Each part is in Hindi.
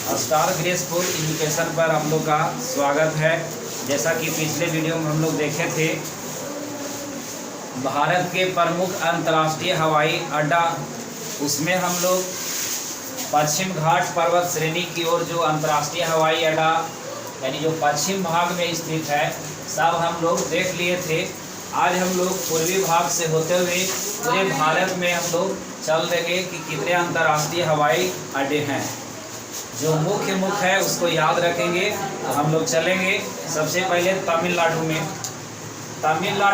स्टार ग्रेसफुल एजुकेशन पर हम लोग का स्वागत है। जैसा कि पिछले वीडियो में हम लोग देखे थे, भारत के प्रमुख अंतर्राष्ट्रीय हवाई अड्डा, उसमें हम लोग पश्चिम घाट पर्वत श्रेणी की ओर जो अंतर्राष्ट्रीय हवाई अड्डा यानी जो पश्चिम भाग में स्थित है, सब हम लोग देख लिए थे। आज हम लोग पूर्वी भाग से होते हुए पूरे भारत में हम लोग चल देंगे कि कितने अंतर्राष्ट्रीय हवाई अड्डे हैं। जो मुख्य है उसको याद रखेंगे तो हम लोग चलेंगे। सबसे पहले तमिलनाडु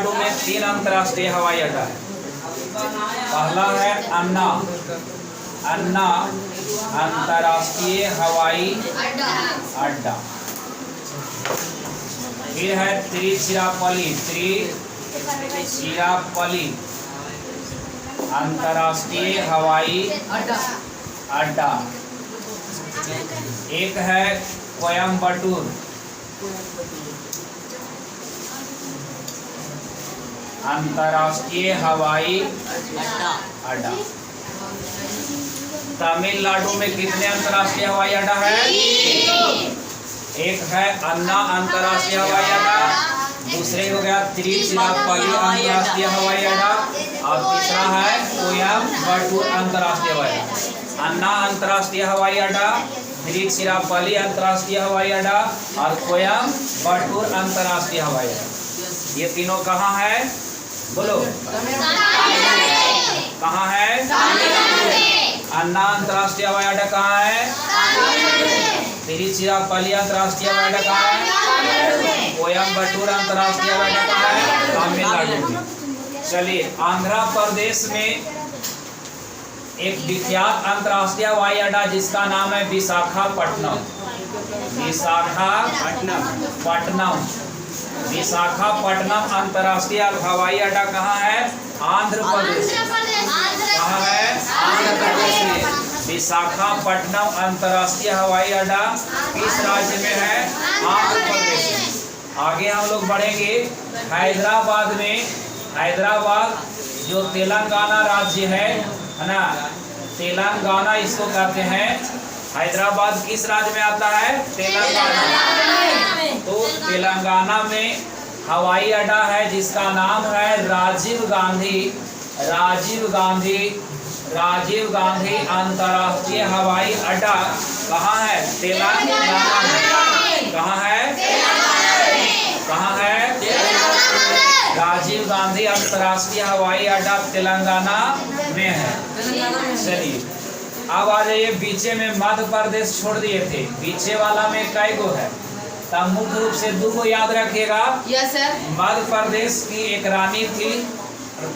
में 3 अंतर्राष्ट्रीय हवाई अड्डा है। पहला है अन्ना अंतर्राष्ट्रीय हवाई अड्डा। फिर है तिरुचिरापल्ली अंतर्राष्ट्रीय हवाई अड्डा। एक है कोयम्बटूर अंतर्राष्ट्रीय हवाई अड्डा। तमिलनाडु में कितने अंतर्राष्ट्रीय हवाई अड्डा है? एक है अन्ना अंतर्राष्ट्रीय हवाई अड्डा, दूसरे हो गया तिरुचिरापल्ली अंतर्राष्ट्रीय हवाई अड्डा और तीसरा है कोयम्बटूर अंतर्राष्ट्रीय हवाई अड्डा। अन्ना अंतर्राष्ट्रीय हवाई अड्डा, तिरुचिरापल्ली अंतर्राष्ट्रीय हवाई अड्डा और कोयम्बटूर अंतर्राष्ट्रीय हवाई अड्डा। ये तीनों कहाँ है? बोलो कहाँ है? अन्ना अंतर्राष्ट्रीय हवाई अड्डा कहाँ है? तिरुचिरापल्ली अंतर्राष्ट्रीय हवाई अड्डा कहाँ है? कोयम्बटूर अंतर्राष्ट्रीय हवाई अड्डा कहाँ है? तमिलनाडु में। चलिए, आंध्र प्रदेश में एक विख्यात अंतर्राष्ट्रीय हवाई अड्डा जिसका नाम है विशाखापट्टनम अंतर्राष्ट्रीय हवाई अड्डा कहाँ है? आंध्र प्रदेश। कहाँ है? आंध्र प्रदेश में विशाखापट्टनम अंतर्राष्ट्रीय हवाई अड्डा किस राज्य में है? आंध्र प्रदेश में। आगे हम लोग बढ़ेंगे। हैदराबाद जो तेलंगाना राज्य है ना, तेलंगाना इसको कहते हैं। हैदराबाद किस राज्य में आता है? तेलंगाना। तो तेलंगाना में हवाई अड्डा है जिसका नाम है राजीव गांधी अंतर्राष्ट्रीय हवाई अड्डा। कहाँ है? तेलंगाना में। कहाँ है? राजीव गांधी अंतर्राष्ट्रीय हवाई अड्डा तेलंगाना में है। चलिए, अब आ जाइए बीचे में। मध्य प्रदेश छोड़ दिए थे, बीचे वाला में कई गो है? तब मुख्य रूप से 2 को याद रखिएगा। Yes sir. मध्य प्रदेश की एक रानी थी,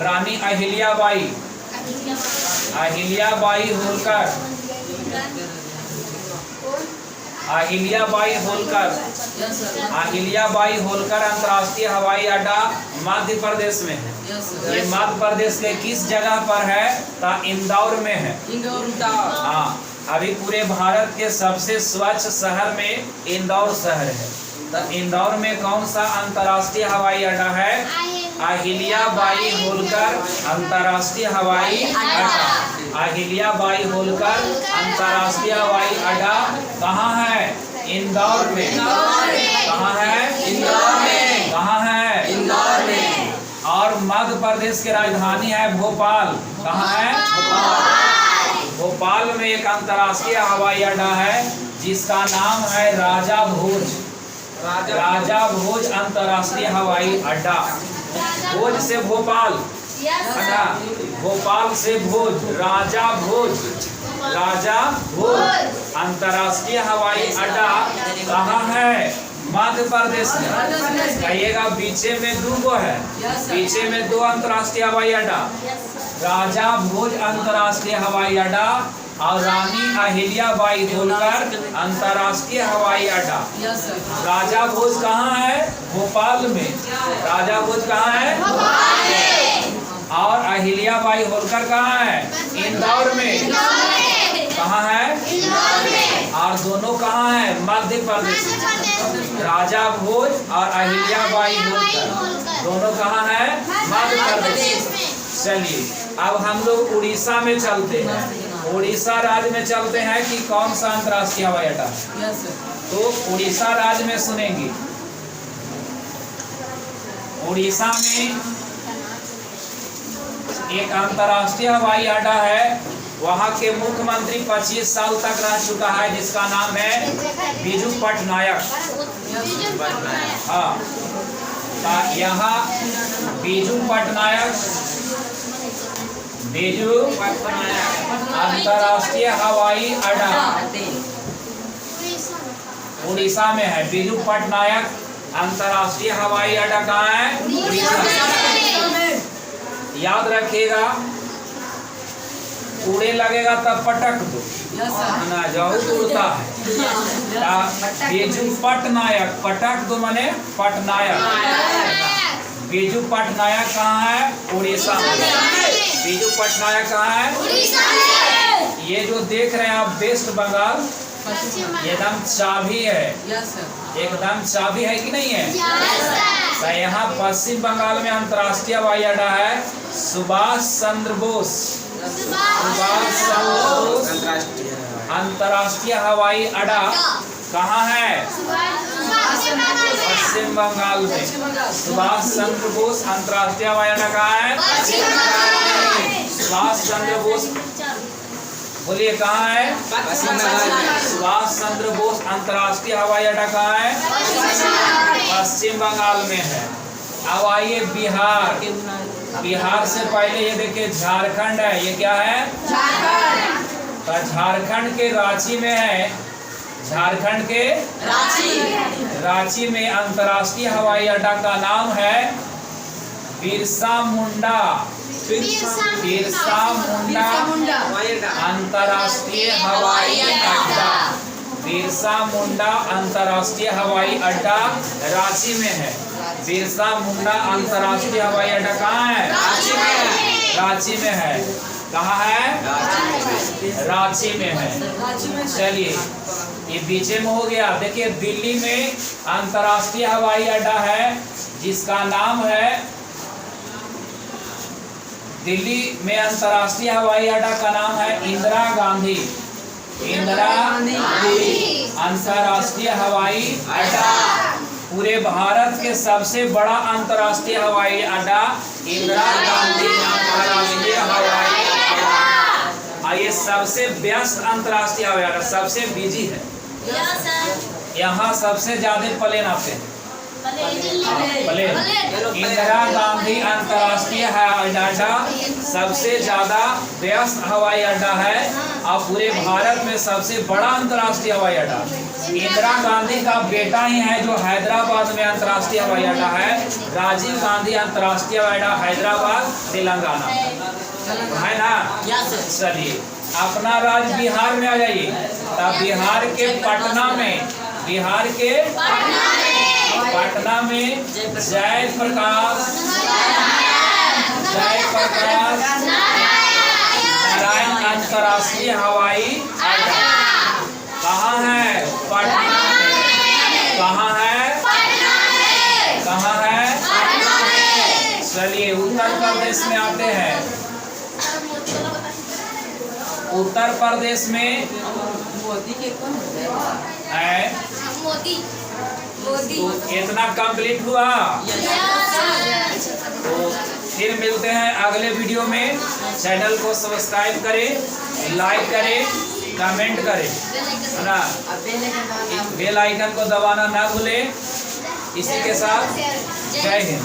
रानी अहिल्याबाई होलकर अंतर्राष्ट्रीय हवाई अड्डा मध्य प्रदेश में है। ये मध्य प्रदेश के किस जगह पर है? इंदौर में है। हाँ, अभी पूरे भारत के सबसे स्वच्छ शहर में इंदौर शहर है। तो इंदौर में कौन सा अंतर्राष्ट्रीय हवाई अड्डा है? अहिल्याबाई होलकर अंतर्राष्ट्रीय हवाई अड्डा। अहिल्याबाई होलकर अंतर्राष्ट्रीय हवाई अड्डा कहाँ है? इंदौर में। कहाँ है? इंदौर में। कहाँ है? इंदौर में। और मध्य प्रदेश की राजधानी है भोपाल। कहाँ है? भोपाल में एक अंतर्राष्ट्रीय हवाई अड्डा है जिसका नाम है राजा भोज अंतर्राष्ट्रीय हवाई अड्डा। भोज से भोपाल, भोपाल से भोज, राजा भोज अंतर्राष्ट्रीय हवाई अड्डा कहाँ है? मध्य प्रदेश में। कहिएगा बीचे में 2 गो है। बीचे में 2 अंतर्राष्ट्रीय हवाई अड्डा, राजा भोज अंतर्राष्ट्रीय हवाई अड्डा और रानी अहिल्याबाई होलकर अंतर्राष्ट्रीय हवाई अड्डा। राजा भोज कहाँ है? भोपाल में। राजा भोज कहाँ है? भोपाल में। और अहिल्याबाई होलकर कहाँ है? इंदौर में। कहाँ है? इंदौर में। और दोनों कहाँ है? मध्य प्रदेश में। राजा भोज और अहिल्याबाई होलकर दोनों कहाँ है? मध्य प्रदेश। चलिए, अब हम लोग उड़ीसा में चलते हैं। उड़ीसा राज्य में चलते हैं कि कौन सा अंतर्राष्ट्रीय हवाई अड्डा है? Yes sir. तो उड़ीसा राज्य में सुनेंगे। उड़ीसा में एक अंतर्राष्ट्रीय हवाई अड्डा है, वहाँ के मुख्यमंत्री 25 साल तक रह चुका है, जिसका नाम है बिजू पटनायक। हाँ, यहाँ बिजू पटनायक अंतर्राष्ट्रीय हवाई अड्डा उड़ीसा में है। बिजू पटनायक अंतर्राष्ट्रीय हवाई अड्डा कहाँ है? उड़ीसा। याद रखिएगा, कूड़े लगेगा तब पटक दो ना, जाओ उड़ता है। बिजू पटनायक, पटक दो मने पटनायक। बिजू पटनायक कहाँ है? उड़ीसा में। बिजू पटनायक कहाँ है? उड़ीसा में। ये जो देख रहे हैं आप वेस्ट बंगाल, एकदम चाबी है, एकदम चाबी है कि नहीं है? तो यहाँ पश्चिम बंगाल में अंतर्राष्ट्रीय हवाई अड्डा है सुभाष चंद्र बोस। सुभाष चंद्र बोस अंतर्राष्ट्रीय हवाई अड्डा कहाँ है? पश्चिम बंगाल में। सुभाष चंद्र बोस अंतर्राष्ट्रीय हवाई अड्डा कहाँ है? सुभाष चंद्र बोस, बोलिए कहाँ है? सुभाष चंद्र बोस अंतर्राष्ट्रीय हवाई अड्डा कहाँ है? पश्चिम बंगाल में है। अब आइए बिहार। बिहार से पहले ये देखिए झारखंड है, ये क्या है? तो झारखंड के रांची में है। झारखंड के रांची में अंतर्राष्ट्रीय हवाई अड्डा का नाम है बिरसा मुंडा। बिरसा मुंडा अंतर्राष्ट्रीय हवाई अड्डा। बिरसा मुंडा अंतर्राष्ट्रीय हवाई अड्डा रांची में है। बिरसा मुंडा अंतर्राष्ट्रीय हवाई अड्डा कहाँ है? रांची में है। कहाँ है? रांची में है। चलिए, ये बीचे में हो गया। देखिए दिल्ली में अंतर्राष्ट्रीय हवाई अड्डा है, जिसका नाम है, दिल्ली में अंतर्राष्ट्रीय हवाई अड्डा का नाम है इंदिरा गांधी। इंदिरा गांधी अंतर्राष्ट्रीय हवाई अड्डा। पूरे भारत के सबसे बड़ा अंतर्राष्ट्रीय हवाई अड्डा इंदिरा गांधी अंतर्राष्ट्रीय हवाई अड्डा। ये सबसे व्यस्त अंतर्राष्ट्रीय हवाई अड्डा, सबसे बिजी है। यहाँ सबसे ज्यादा प्लेन आते हैं। प्लेन। इंदिरा गांधी अंतर्राष्ट्रीय हवाई अड्डा सबसे ज्यादा व्यस्त हवाई अड्डा है और पूरे भारत में सबसे बड़ा अंतर्राष्ट्रीय हवाई अड्डा। इंदिरा गांधी का बेटा ही है जो हैदराबाद में अंतर्राष्ट्रीय हवाई अड्डा है, राजीव गांधी अंतर्राष्ट्रीय हवाई अड्डा हैदराबाद तेलंगाना है ना। चलिए अपना राज्य बिहार में आ जाइए। तब बिहार के पटना में, बिहार के पटना में जयप्रकाश नारायण अंतर्राष्ट्रीय हवाई अड्डा कहाँ है? पटना में। कहाँ है? कहाँ है? चलिए उत्तर प्रदेश में आते हैं। उत्तर प्रदेश में है इतना कंप्लीट हुआ। तो फिर मिलते हैं अगले वीडियो में। चैनल को सब्सक्राइब करें, लाइक करें, कमेंट करें, है ना। बेल आइकन को दबाना ना भूलें। इसी के साथ जय हिंद।